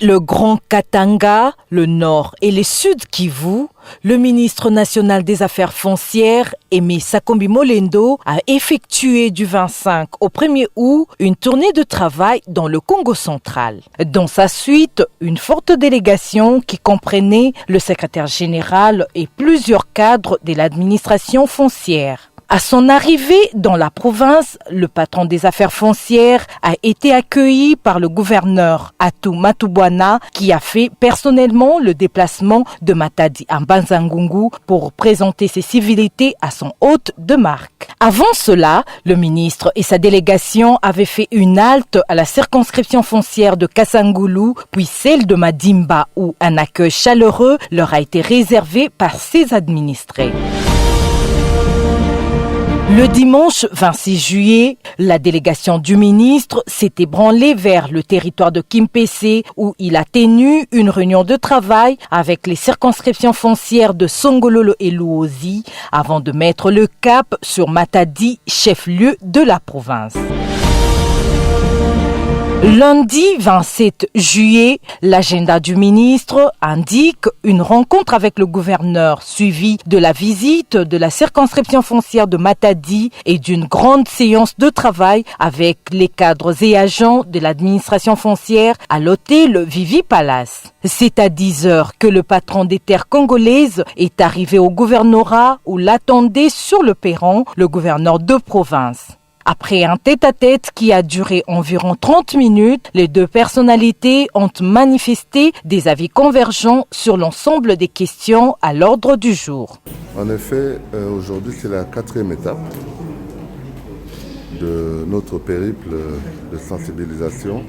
le Grand Katanga, le Nord et le Sud Kivu, le ministre national des Affaires foncières, Aimé Sakombi Molendo, a effectué du 25 au 1er août une tournée de travail dans le Congo central. Dans sa suite, une forte délégation qui comprenait le secrétaire général et plusieurs cadres de l'administration foncière. À son arrivée dans la province, le patron des affaires foncières a été accueilli par le gouverneur Atou Matubwana qui a fait personnellement le déplacement de Matadi à Mbanza-Ngungu pour présenter ses civilités à son hôte de marque. Avant cela, le ministre et sa délégation avaient fait une halte à la circonscription foncière de Kasangulu, puis celle de Madimba où un accueil chaleureux leur a été réservé par ses administrés. Le dimanche 26 juillet, la délégation du ministre s'est ébranlée vers le territoire de Kimpese où il a tenu une réunion de travail avec les circonscriptions foncières de Songololo et Luozi avant de mettre le cap sur Matadi, chef-lieu de la province. Lundi 27 juillet, l'agenda du ministre indique une rencontre avec le gouverneur suivie de la visite de la circonscription foncière de Matadi et d'une grande séance de travail avec les cadres et agents de l'administration foncière à l'hôtel Vivi Palace. C'est à 10 heures que le patron des terres congolaises est arrivé au gouvernorat où l'attendait sur le perron le gouverneur de province. Après un tête-à-tête qui a duré environ 30 minutes, les deux personnalités ont manifesté des avis convergents sur l'ensemble des questions à l'ordre du jour. En effet, aujourd'hui c'est la 4e étape de notre périple de sensibilisation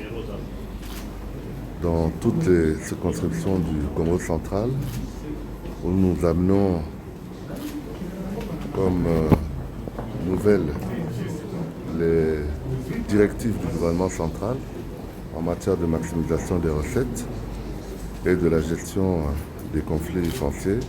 dans toutes les circonscriptions du Congo central où nous amenons comme nouvelle les directives du gouvernement central en matière de maximisation des recettes et de la gestion des conflits fonciers.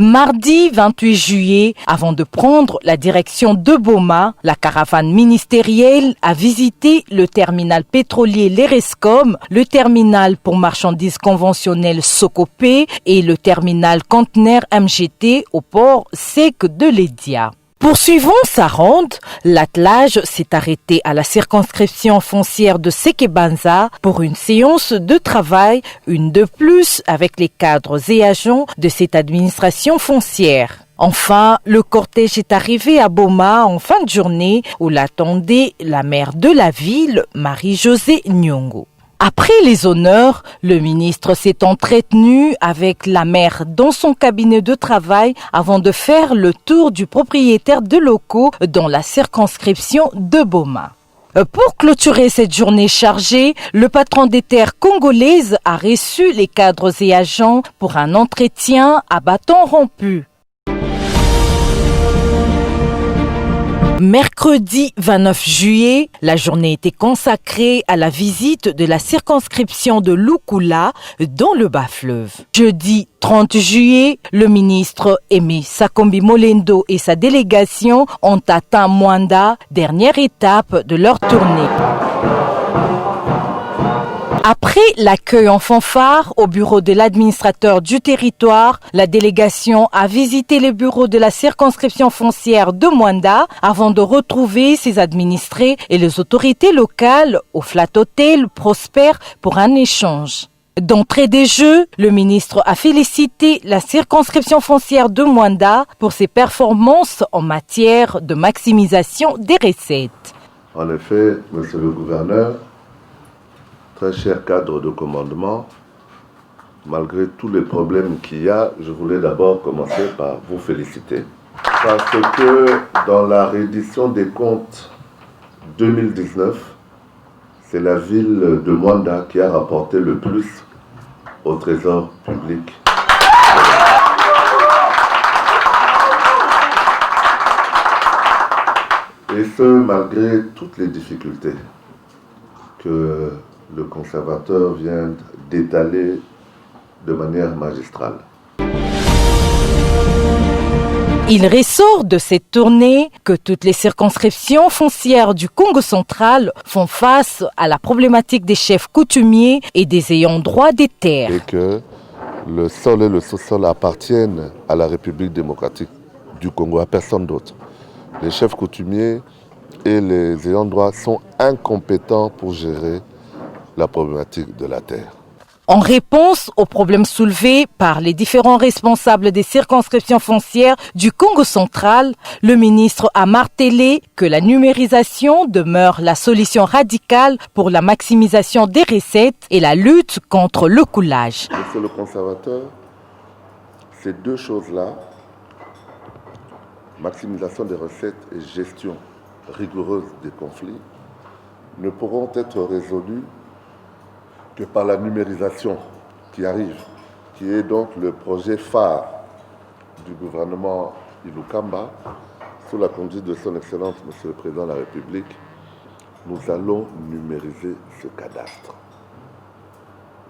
Mardi 28 juillet, avant de prendre la direction de Boma, la caravane ministérielle a visité le terminal pétrolier Lerescom, le terminal pour marchandises conventionnelles Sokopé et le terminal conteneur MGT au port sec de Ledia. Poursuivant sa ronde, l'attelage s'est arrêté à la circonscription foncière de Sekebanza pour une séance de travail, une de plus avec les cadres et agents de cette administration foncière. Enfin, le cortège est arrivé à Boma en fin de journée où l'attendait la maire de la ville, Marie-Josée Nyongo. Après les honneurs, le ministre s'est entretenu avec la maire dans son cabinet de travail avant de faire le tour du propriétaire de locaux dans la circonscription de Boma. Pour clôturer cette journée chargée, le patron des terres congolaises a reçu les cadres et agents pour un entretien à bâton rompu. Mercredi 29 juillet, la journée était consacrée à la visite de la circonscription de Lukula dans le bas-fleuve. Jeudi 30 juillet, le ministre Aimé Sakombi Molendo et sa délégation ont atteint Mwanda, dernière étape de leur tournée. Après l'accueil en fanfare au bureau de l'administrateur du territoire, la délégation a visité les bureaux de la circonscription foncière de Mwanda avant de retrouver ses administrés et les autorités locales au Flat Hotel Prosper pour un échange. D'entrée des jeux, le ministre a félicité la circonscription foncière de Mwanda pour ses performances en matière de maximisation des recettes. En effet, monsieur le gouverneur, très cher cadre de commandement, malgré tous les problèmes qu'il y a, je voulais d'abord commencer par vous féliciter. Parce que dans la reddition des comptes 2019, c'est la ville de Mwanda qui a rapporté le plus au trésor public. Et ce, malgré toutes les difficultés que le conservateur vient d'étaler de manière magistrale. Il ressort de cette tournée que toutes les circonscriptions foncières du Congo central font face à la problématique des chefs coutumiers et des ayants droit des terres. Et que le sol et le sous-sol appartiennent à la République démocratique du Congo, à personne d'autre. Les chefs coutumiers et les ayants droit sont incompétents pour gérer la problématique de la terre. En réponse aux problèmes soulevés par les différents responsables des circonscriptions foncières du Congo central, le ministre a martelé que la numérisation demeure la solution radicale pour la maximisation des recettes et la lutte contre le coulage. Monsieur le conservateur, ces deux choses-là, maximisation des recettes et gestion rigoureuse des conflits, ne pourront être résolues que par la numérisation qui arrive, qui est donc le projet phare du gouvernement Ilukamba, sous la conduite de son Excellence, Monsieur le Président de la République. Nous allons numériser ce cadastre.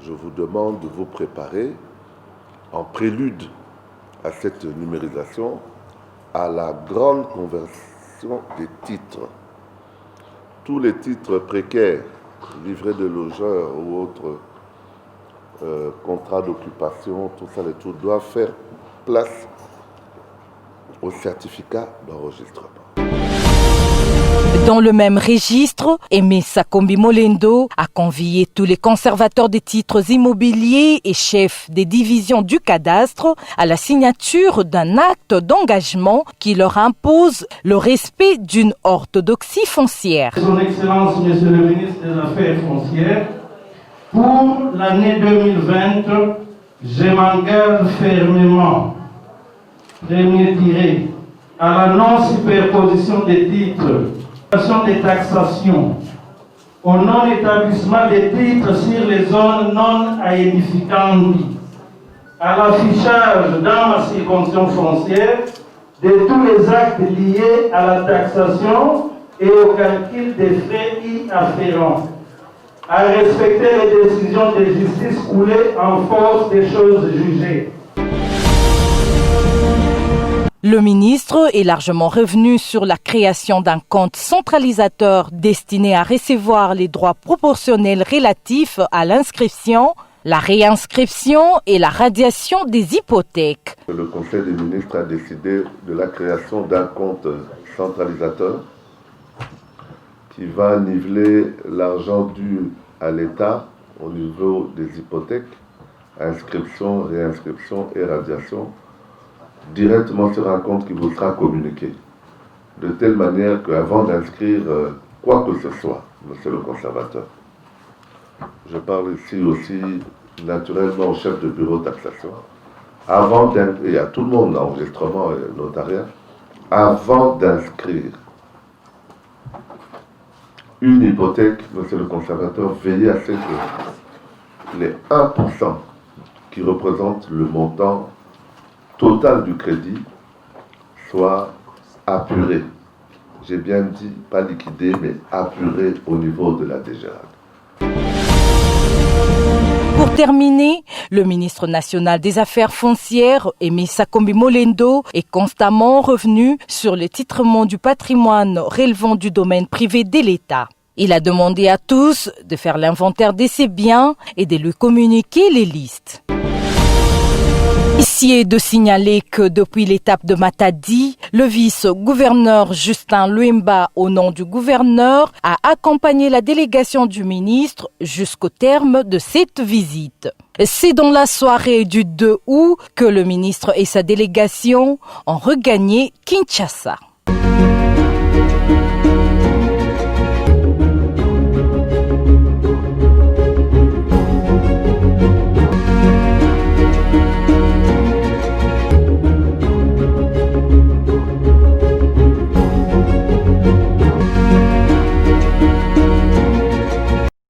Je vous demande de vous préparer, en prélude à cette numérisation, à la grande conversion des titres. Tous les titres précaires, livrets de logeurs ou autres contrats d'occupation, tout ça, tout doit faire place au certificat d'enregistrement. Dans le même registre, Aimé Sakombi Molendo a convié tous les conservateurs des titres immobiliers et chefs des divisions du cadastre à la signature d'un acte d'engagement qui leur impose le respect d'une orthodoxie foncière. Son Excellence, Monsieur le ministre des Affaires foncières, pour l'année 2020, je m'engage fermement, premier tiré, à la non-superposition des titres, des taxations, au non-établissement des titres sur les zones non aedificantes, à l'affichage dans ma circonscription foncière de tous les actes liés à la taxation et au calcul des frais y afférents, à respecter les décisions de justice coulées en force des choses jugées. Le ministre est largement revenu sur la création d'un compte centralisateur destiné à recevoir les droits proportionnels relatifs à l'inscription, la réinscription et la radiation des hypothèques. Le Conseil des ministres a décidé de la création d'un compte centralisateur qui va niveler l'argent dû à l'État au niveau des hypothèques, inscription, réinscription et radiation, directement sur un compte qui vous sera communiqué. De telle manière qu'avant d'inscrire quoi que ce soit, monsieur le conservateur, je parle ici aussi naturellement au chef de bureau de taxation, et à tout le monde, enregistrement et notariat, avant d'inscrire une hypothèque, monsieur le conservateur, veillez à ce que les 1% qui représentent le montant total du crédit soit apuré. J'ai bien dit, pas liquidé, mais apuré au niveau de la DGRAD. Pour terminer, le ministre national des Affaires foncières, Aimé Sakombi Molendo, est constamment revenu sur le titrement du patrimoine relevant du domaine privé de l'État. Il a demandé à tous de faire l'inventaire de ses biens et de lui communiquer les listes. Ici est de signaler que depuis l'étape de Matadi, le vice-gouverneur Justin Luemba, au nom du gouverneur, a accompagné la délégation du ministre jusqu'au terme de cette visite. C'est dans la soirée du 2 août que le ministre et sa délégation ont regagné Kinshasa.